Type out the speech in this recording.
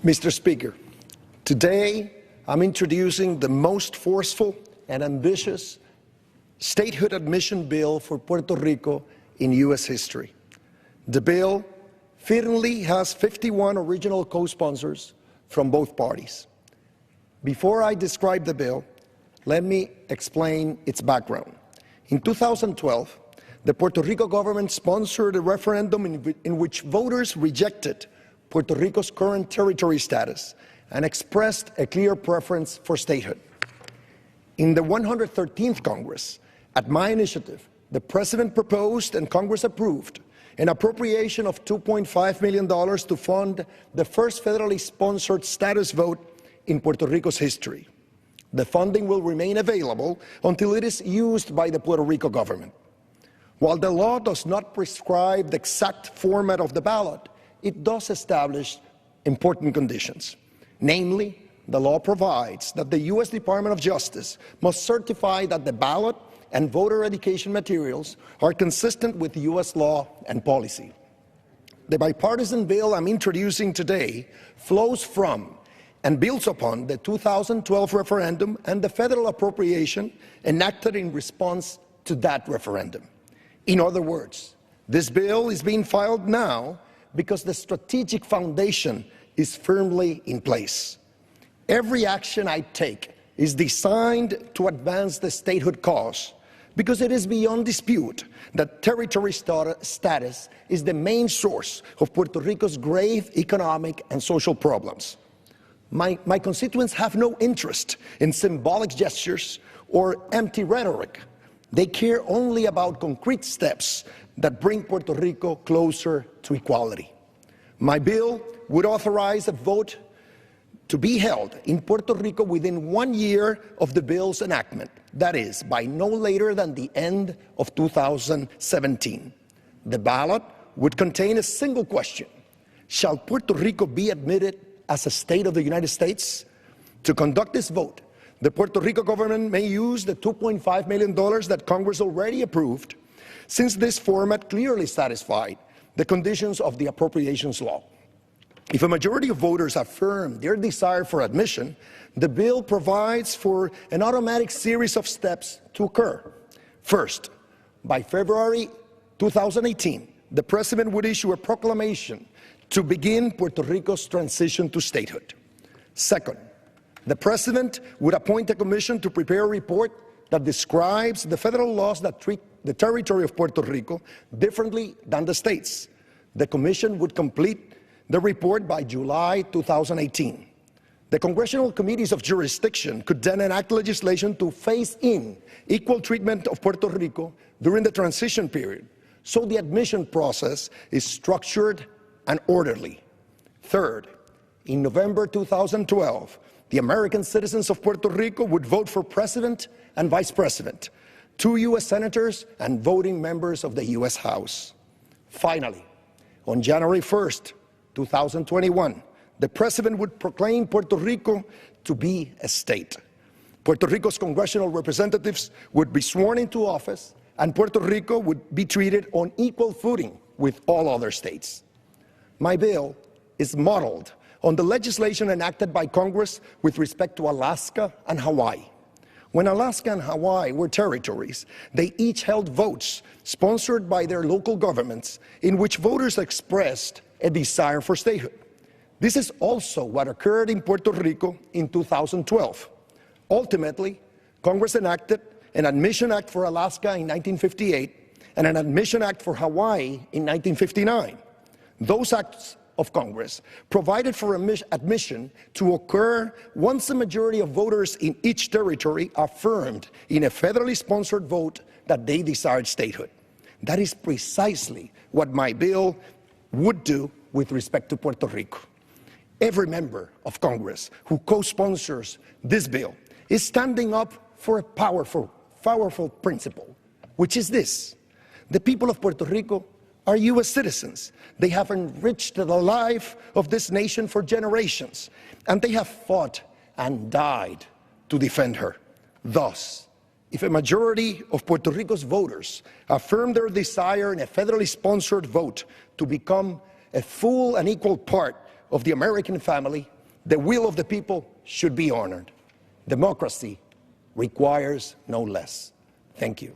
Mr. Speaker, today I'm introducing the most forceful and ambitious statehood admission bill for Puerto Rico in U.S. history. The bill fittingly has 51 original co-sponsors from both parties. Before I describe the bill, let me explain its background. In 2012, the Puerto Rico government sponsored a referendum in which voters rejected Puerto Rico's current territory status and expressed a clear preference for statehood. In the 113th Congress, at my initiative, the President proposed and Congress approved an appropriation of $2.5 million to fund the first federally sponsored status vote in Puerto Rico's history. The funding will remain available until it is used by the Puerto Rico government. While the law does not prescribe the exact format of the ballot, it does establish important conditions. Namely, the law provides that the U.S. Department of Justice must certify that the ballot and voter education materials are consistent with U.S. law and policy. The bipartisan bill I'm introducing today flows from and builds upon the 2012 referendum and the federal appropriation enacted in response to that referendum. In other words, this bill is being filed now because the strategic foundation is firmly in place. Every action I take is designed to advance the statehood cause because it is beyond dispute that territory status is the main source of Puerto Rico's grave economic and social problems. My constituents have no interest in symbolic gestures or empty rhetoric. They care only about concrete steps that bring Puerto Rico closer to equality. My bill would authorize a vote to be held in Puerto Rico within 1 year of the bill's enactment, that is, by no later than the end of 2017. The ballot would contain a single question: shall Puerto Rico be admitted as a state of the United States? To conduct this vote, the Puerto Rico government may use the $2.5 million that Congress already approved, since this format clearly satisfied the conditions of the appropriations law. If a majority of voters affirm their desire for admission, the bill provides for an automatic series of steps to occur. First, by February 2018, the President would issue a proclamation to begin Puerto Rico's transition to statehood. Second, the President would appoint a commission to prepare a report that describes the federal laws that treat the territory of Puerto Rico differently than the states. The commission would complete the report by July 2018. The congressional committees of jurisdiction could then enact legislation to phase in equal treatment of Puerto Rico during the transition period, so the admission process is structured and orderly. Third, in November 2012, the American citizens of Puerto Rico would vote for President and Vice President, 2 U.S. senators, and voting members of the U.S. House. Finally, on January 1st, 2021, the President would proclaim Puerto Rico to be a state. Puerto Rico's congressional representatives would be sworn into office, and Puerto Rico would be treated on equal footing with all other states. My bill is modeled on the legislation enacted by Congress with respect to Alaska and Hawaii. When Alaska and Hawaii were territories, they each held votes sponsored by their local governments in which voters expressed a desire for statehood. This is also what occurred in Puerto Rico in 2012. Ultimately, Congress enacted an Admission Act for Alaska in 1958 and an Admission Act for Hawaii in 1959. Those acts of Congress provided for admission to occur once a majority of voters in each territory affirmed in a federally sponsored vote that they desired statehood. That is precisely what my bill would do with respect to Puerto Rico. Every member of Congress who co-sponsors this bill is standing up for a powerful principle, which is this: the people of Puerto Rico are U.S. citizens. They have enriched the life of this nation for generations, and they have fought and died to defend her. Thus, if a majority of Puerto Rico's voters affirm their desire in a federally sponsored vote to become a full and equal part of the American family, the will of the people should be honored. Democracy requires no less. Thank you.